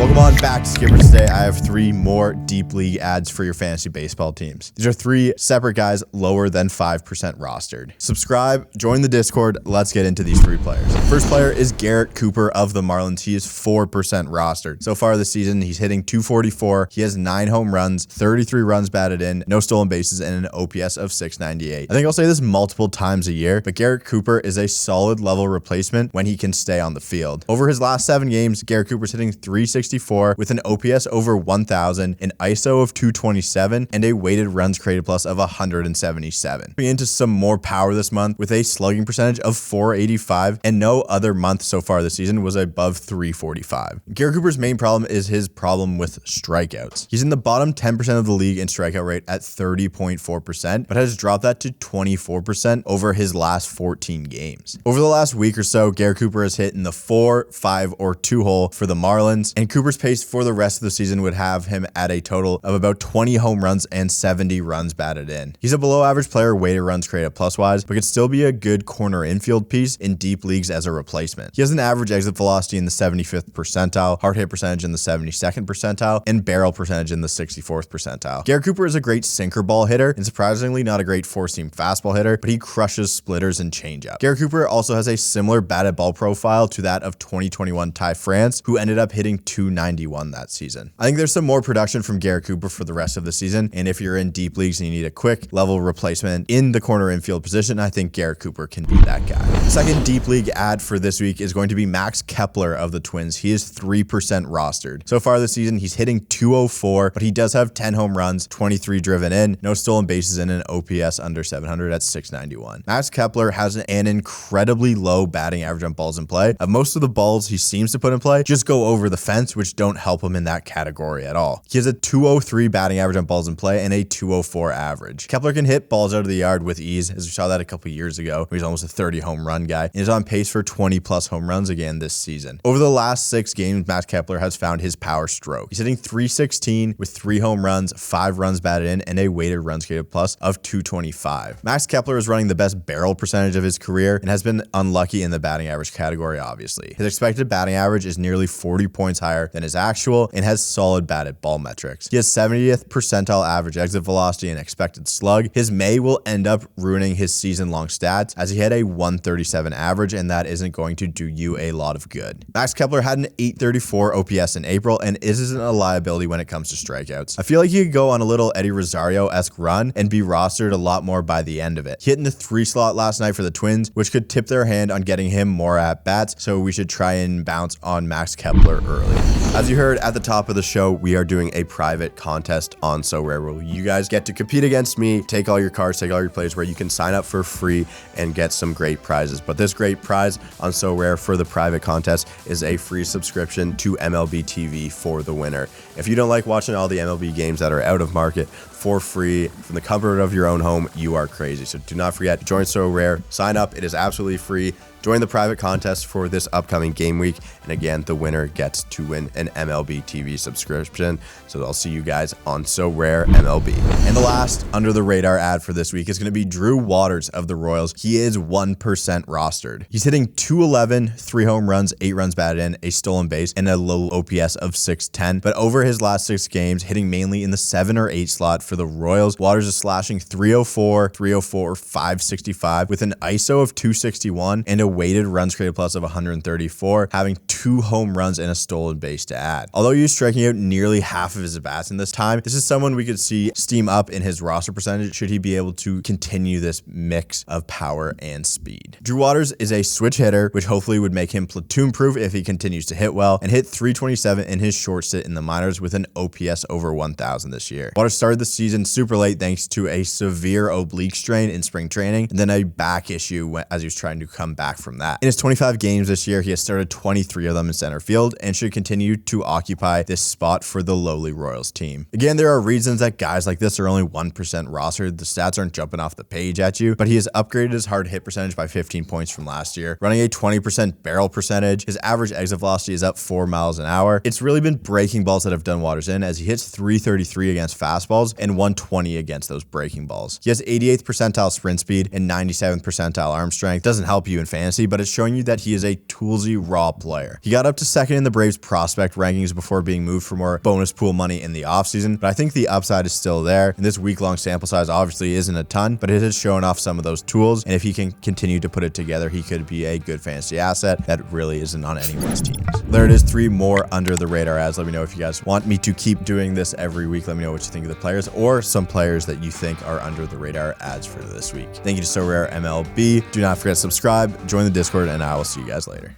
Welcome on back to Skippers. Today I have 3 more deep league ads for your fantasy baseball teams. These are 3 separate guys lower than 5% rostered. Subscribe, join the Discord, let's get into these 3 players. First player is Garrett Cooper of the Marlins. He is 4% rostered. So far this season, he's hitting .244. He has 9 home runs, 33 runs batted in, no stolen bases, and an OPS of .698. I think I'll say this multiple times a year, but Garrett Cooper is a solid level replacement when he can stay on the field. Over his last 7 games, Garrett Cooper's hitting .364 with an OPS over 1,000, an ISO of 227, and a weighted runs created plus of 177. Moving into some more power this month with a slugging percentage of .485, and no other month so far this season was above .345. Garrett Cooper's main problem is his problem with strikeouts. He's in the bottom 10% of the league in strikeout rate at 30.4%, but has dropped that to 24% over his last 14 games. Over the last week or so, Garrett Cooper has hit in the 4, 5, or 2 hole for the Marlins, and Cooper's pace for the rest of the season would have him at a total of about 20 home runs and 70 runs batted in. He's a below average player weighted runs created plus wise, but could still be a good corner infield piece in deep leagues as a replacement. He has an average exit velocity in the 75th percentile, hard hit percentage in the 72nd percentile, and barrel percentage in the 64th percentile. Garrett Cooper is a great sinker ball hitter and surprisingly not a great four-seam fastball hitter, but he crushes splitters and changeup. Garrett Cooper also has a similar batted ball profile to that of 2021 Ty France, who ended up hitting .291 that season. I think there's some more production from Garrett Cooper for the rest of the season, and if you're in deep leagues and you need a quick level replacement in the corner infield position, I think Garrett Cooper can be that guy. Second deep league ad for this week is going to be Max Kepler of the Twins. He is 3% rostered. So far this season, he's hitting .204, but he does have 10 home runs, 23 driven in, no stolen bases, and an OPS under 700 at .691. Max Kepler has an incredibly low batting average on balls in play. Most of the balls he seems to put in play just go over the fence, which don't help him in that category at all. He has a .203 batting average on balls in play and a .204 average. Kepler can hit balls out of the yard with ease, as we saw that a couple years ago. He's almost a 30 home run guy and is on pace for 20 plus home runs again this season. Over the last 6 games, Max Kepler has found his power stroke. He's hitting .316 with 3 home runs, 5 runs batted in, and a weighted runs created plus of .225. Max Kepler is running the best barrel percentage of his career and has been unlucky in the batting average category, obviously. His expected batting average is nearly 40 points higher than his actual and has solid batted ball metrics. He has 70th percentile average exit velocity and expected slug. His May will end up ruining his season-long stats as he had a 137 average, and that isn't going to do you a lot of good. Max Kepler had an 834 OPS in April and isn't a liability when it comes to strikeouts. I feel like he could go on a little Eddie Rosario-esque run and be rostered a lot more by the end of it. He hit in the 3 slot last night for the Twins, which could tip their hand on getting him more at-bats, so we should try and bounce on Max Kepler early. As you heard at the top of the show, we are doing a private contest on So Rare where you guys get to compete against me, take all your cards, take all your plays, where you can sign up for free and get some great prizes. But this great prize on So Rare for the private contest is a free subscription to MLB TV for the winner. If you don't like watching all the MLB games that are out of market for free from the comfort of your own home, you are crazy. So do not forget to join So Rare. Sign up. It is absolutely free. Join the private contest for this upcoming game week. And again, the winner gets to win an MLB TV subscription. So I'll see you guys on So Rare MLB. And the last under the radar ad for this week is going to be Drew Waters of the Royals. He is 1% rostered. He's hitting .211, 3 home runs, 8 runs batted in, a stolen base, and a low OPS of .610. But over his last 6 games, hitting mainly in the 7 or 8 slot for the Royals, Waters is slashing .304, .304, .565 with an ISO of 261 and a weighted runs created plus of 134, having 2 home runs and a stolen base to add. Although he's striking out nearly half of his at-bats in this time, this is someone we could see steam up in his roster percentage should he be able to continue this mix of power and speed. Drew Waters is a switch hitter, which hopefully would make him platoon-proof if he continues to hit well, and hit .327 in his short stint in the minors with an OPS over 1,000 this year. Waters started the season super late thanks to a severe oblique strain in spring training and then a back issue as he was trying to come back from that. In his 25 games this year, he has started 23 of them in center field and should continue to occupy this spot for the lowly Royals team. Again, there are reasons that guys like this are only 1% rostered. The stats aren't jumping off the page at you, but he has upgraded his hard hit percentage by 15 points from last year, running a 20% barrel percentage. His average exit velocity is up 4 miles an hour. It's really been breaking balls that have done Waters in, as he hits .333 against fastballs and 120 against those breaking balls. He has 88th percentile sprint speed and 97th percentile arm strength. Doesn't help you in fantasy fantasy, but it's showing you that he is a toolsy raw player. He got up to second in the Braves prospect rankings before being moved for more bonus pool money in the offseason, but I think the upside is still there. And this week-long sample size obviously isn't a ton, but it has shown off some of those tools. And if he can continue to put it together, he could be a good fantasy asset that really isn't on anyone's teams. There it is, 3 more under the radar ads. Let me know if you guys want me to keep doing this every week. Let me know what you think of the players or some players that you think are under the radar ads for this week. Thank you to So Rare MLB. Do not forget to subscribe, join the Discord, and I will see you guys later.